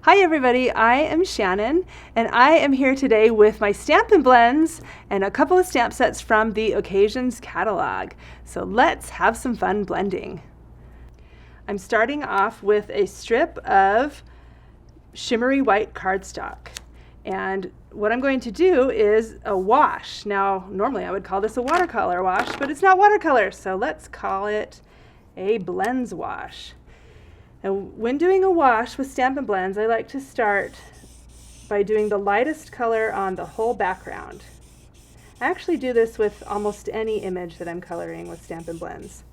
Hi everybody, I am Shannon and I am here today with my Stampin Blends and a couple of stamp sets from the Occasions catalog. So let's have some fun blending. I'm starting off with a strip of shimmery white cardstock. And what I'm going to do is a wash. Now, normally I would call this a watercolor wash, but it's not watercolor, so let's call it a blends wash. Now, when doing a wash with Stampin Blends, I like to start by doing the lightest color on the whole background. I actually do this with almost any image that I'm coloring with Stampin Blends.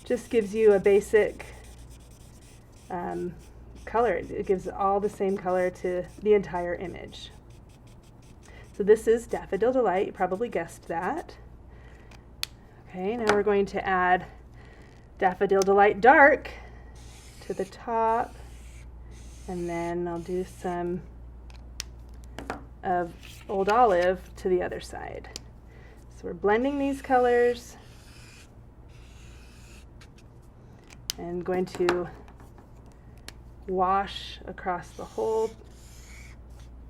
Just gives you a basic color. It gives all the same color to the entire image. So this is Daffodil Delight, you probably guessed that. Okay, now we're going to add Daffodil Delight Dark to the top, and then I'll do some of Old Olive to the other side. So we're blending these colors and going to wash across the whole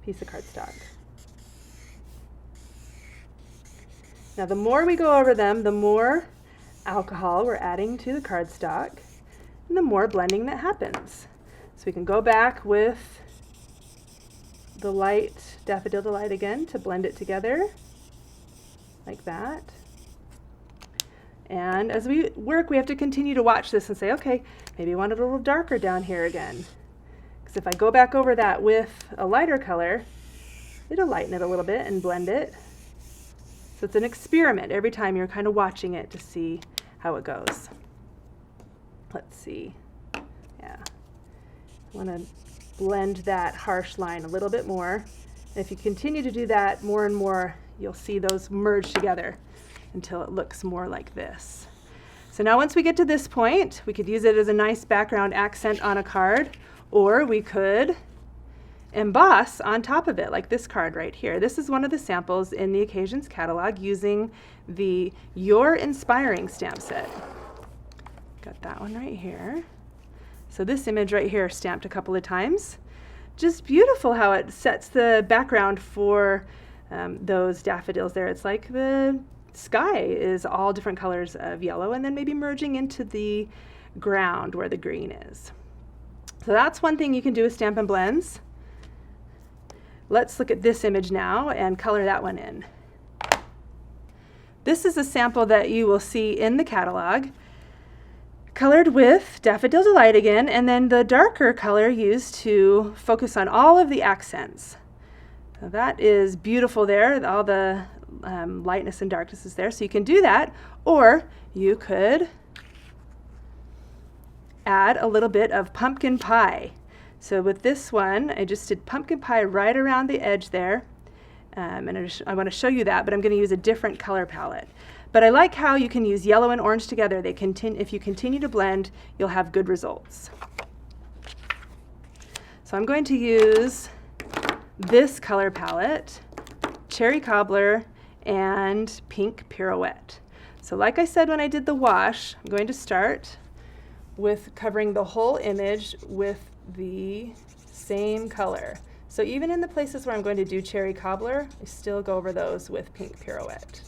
piece of cardstock. Now the more we go over them, the more alcohol we're adding to the cardstock, and the more blending that happens. So we can go back with the light Daffodil Delight again to blend it together like that. And as we work, we have to continue to watch this and say, okay, maybe I want it a little darker down here again. Because if I go back over that with a lighter color, it'll lighten it a little bit and blend it. So it's an experiment. Every time you're kind of watching it to see how it goes. Let's see. Yeah. I want to blend that harsh line a little bit more. And if you continue to do that more and more, you'll see those merge together until it looks more like this. So now once we get to this point, we could use it as a nice background accent on a card, or we could emboss on top of it, like this card right here. This is one of the samples in the Occasions catalog using the You're Inspiring stamp set. Got that one right here. So this image right here stamped a couple of times. Just beautiful how it sets the background for those daffodils there. It's like the sky is all different colors of yellow and then maybe merging into the ground where the green is. So that's one thing you can do with Stampin Blends. Let's look at this image now and color that one in. This is a sample that you will see in the catalog, colored with Daffodil Delight again, and then the darker color used to focus on all of the accents. So that is beautiful there, all the lightness and darkness is there, so you can do that, or you could add a little bit of pumpkin pie. So with this one, I just did pumpkin pie right around the edge there, and I want to show you that, but I'm going to use a different color palette. But I like how you can use yellow and orange together. If you continue to blend, you'll have good results. So I'm going to use this color palette, Cherry Cobbler and Pink Pirouette. So like I said when I did the wash, I'm going to start with covering the whole image with the same color. So even in the places where I'm going to do Cherry Cobbler, I still go over those with Pink Pirouette.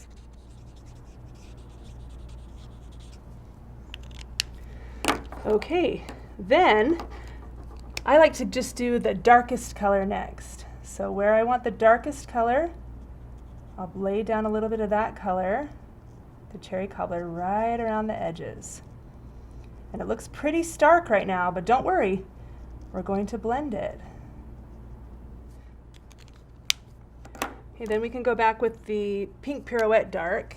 Okay, then I like to just do the darkest color next. So where I want the darkest color, I'll lay down a little bit of that color, the Cherry Cobbler, right around the edges. And it looks pretty stark right now, but don't worry, we're going to blend it. Okay, then we can go back with the Pink Pirouette Dark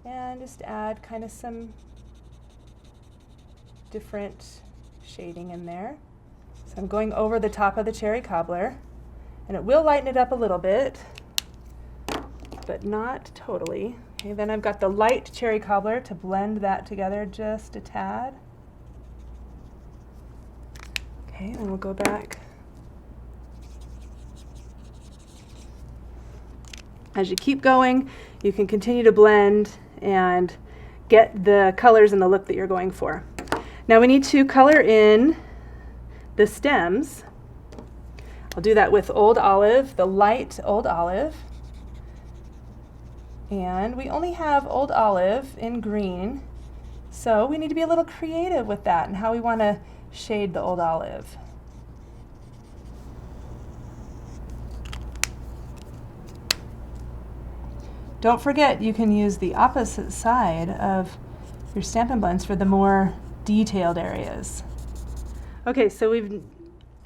and just add kind of some different shading in there. So I'm going over the top of the Cherry Cobbler, and it will lighten it up a little bit, but not totally. Okay, then I've got the light Cherry Cobbler to blend that together just a tad. Okay, then we'll go back. As you keep going, you can continue to blend and get the colors and the look that you're going for. Now we need to color in the stems. I'll do that with Old Olive, the light Old Olive. And we only have Old Olive in green, so we need to be a little creative with that and how we want to shade the Old Olive. Don't forget, you can use the opposite side of your Stampin' Blends for the more detailed areas. Okay, so we've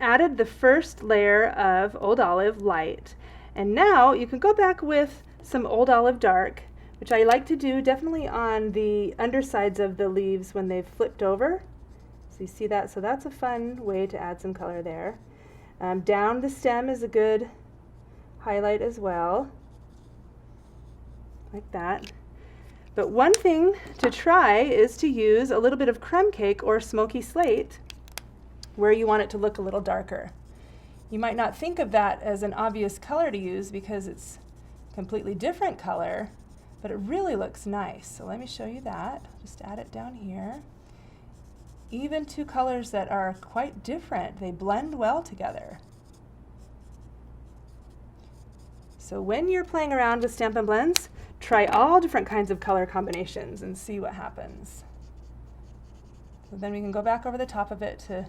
added the first layer of Old Olive Light, and now you can go back with some Old Olive Dark, which I like to do definitely on the undersides of the leaves when they've flipped over. So you see that? So that's a fun way to add some color there. Down the stem is a good highlight as well, like that. But one thing to try is to use a little bit of crumb cake or smoky slate where you want it to look a little darker. You might not think of that as an obvious color to use because it's a completely different color, but it really looks nice. So let me show you that. Just add it down here. Even two colors that are quite different, they blend well together. So when you're playing around with Stampin' Blends, try all different kinds of color combinations and see what happens. So then we can go back over the top of it to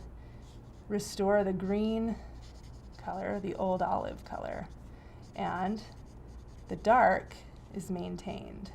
restore the green color, the Old Olive color, and the dark is maintained.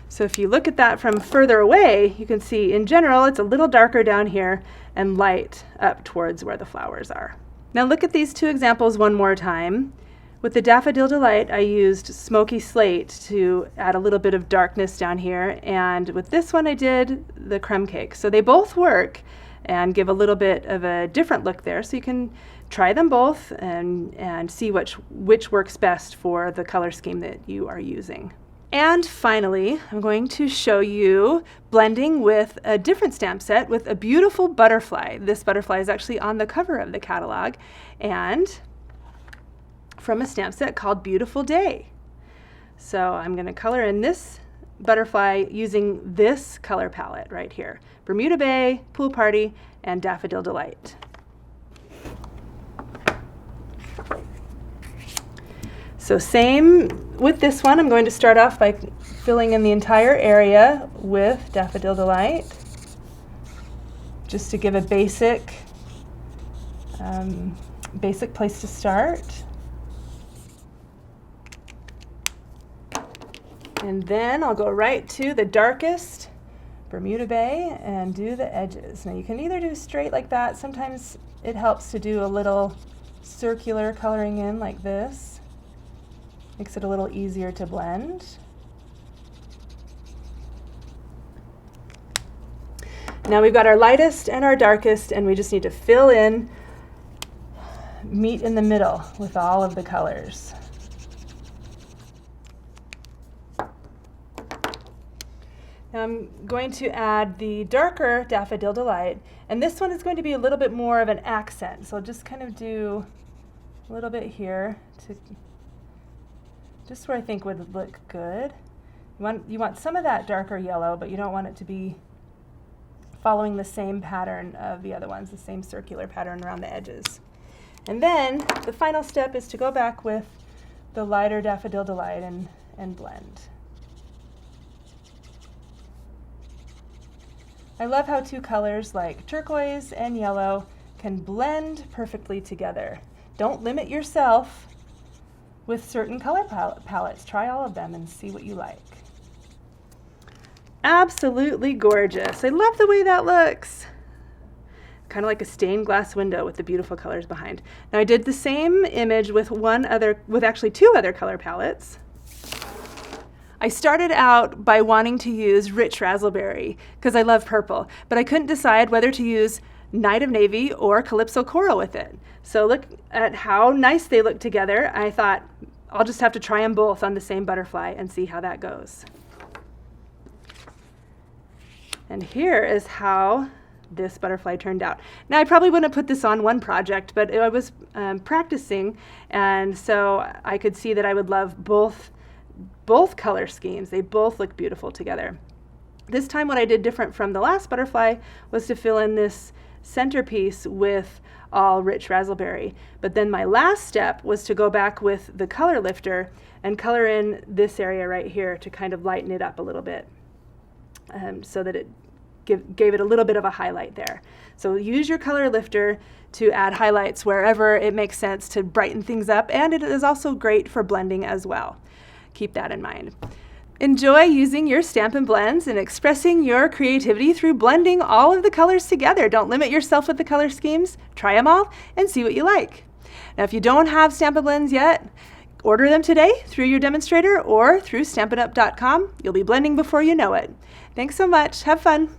So if you look at that from further away, you can see in general it's a little darker down here and light up towards where the flowers are. Now look at these two examples one more time. With the Daffodil Delight, I used smoky slate to add a little bit of darkness down here, and with this one I did the crumb cake. So they both work and give a little bit of a different look there, so you can try them both and see which works best for the color scheme that you are using. And finally, I'm going to show you blending with a different stamp set with a beautiful butterfly. This butterfly is actually on the cover of the catalog, and from a stamp set called Beautiful Day. So I'm going to color in this butterfly using this color palette right here: Bermuda Bay, Pool Party, and Daffodil Delight. So same with this one, I'm going to start off by filling in the entire area with Daffodil Delight, just to give a basic place to start. And then I'll go right to the darkest Bermuda Bay and do the edges. Now you can either do straight like that. Sometimes it helps to do a little circular coloring in like this. Makes it a little easier to blend. Now we've got our lightest and our darkest, and we just need to fill in, meet in the middle with all of the colors. Now I'm going to add the darker Daffodil Delight, and this one is going to be a little bit more of an accent, so I'll just kind of do a little bit here to just where I think would look good. You want some of that darker yellow, but you don't want it to be following the same pattern of the other ones, the same circular pattern around the edges. And then the final step is to go back with the lighter Daffodil Delight and blend. I love how two colors like turquoise and yellow can blend perfectly together. Don't limit yourself with certain color palettes. Try all of them and see what you like. Absolutely gorgeous. I love the way that looks. Kind of like a stained glass window with the beautiful colors behind. Now I did the same image with actually two other color palettes. I started out by wanting to use Rich Razzleberry because I love purple, but I couldn't decide whether to use Night of Navy or Calypso Coral with it. So look at how nice they look together. I thought I'll just have to try them both on the same butterfly and see how that goes. And here is how this butterfly turned out. Now I probably wouldn't have put this on one project, but I was practicing, and so I could see that I would love both color schemes. They both look beautiful together. This time what I did different from the last butterfly was to fill in this centerpiece with all rich razzleberry. But then my last step was to go back with the color lifter and color in this area right here to kind of lighten it up a little bit, so that it gave it a little bit of a highlight there. So use your color lifter to add highlights wherever it makes sense to brighten things up, and it is also great for blending as well. Keep that in mind. Enjoy using your Stampin' Blends and expressing your creativity through blending all of the colors together. Don't limit yourself with the color schemes. Try them all and see what you like. Now, if you don't have Stampin' Blends yet, order them today through your demonstrator or through StampinUp.com. You'll be blending before you know it. Thanks so much. Have fun.